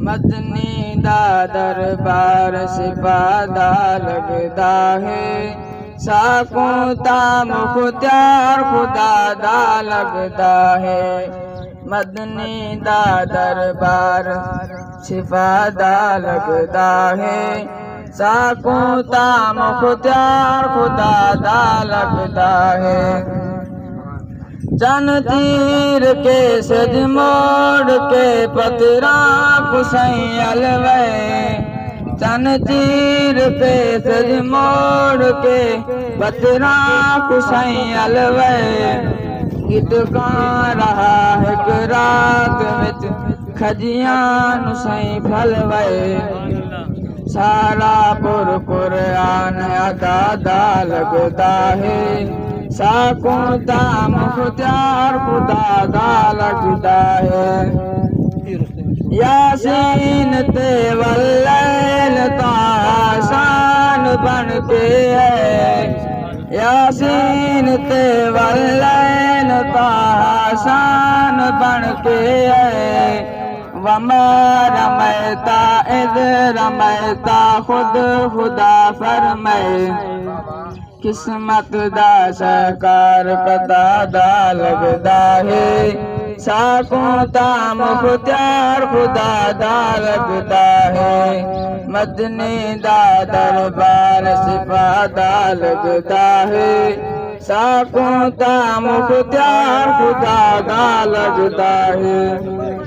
मदनी दा दरबार सिफादा लगदा है। साकों ता मुख्तियार खुदा दा लगदा है। मदनी दा दरबार सिफादा लगदा है। साकों ता मुख्तियार खुदा दा लगदा है। चन तीर के सज मोड़ के पतरा कुसई अलवे। चन तीर के सज मोड़ के पतरा कुसई अलवे। गिट का रहा है रात विच खजियां नुसई फलवे। सारा पुर कुरान अदा दा लगदा है। साकों ता मुख्तियार खुदा दा लगदा है। यासीन ते वल्लैल ताहा शान बन के है। यासीन ते वल्लैल ताहा शान बन के है। वमा रमैता इज़ रमैता खुद खुदा फरमाए। किस्मत दा सहकार पता दा लगदा है। साकों ता मुख्तियार खुदा दा लगदा है। मदनी दा दरबार सिफादा लगदा है। साकों ता मुख्तियार खुदा दा लगदा है।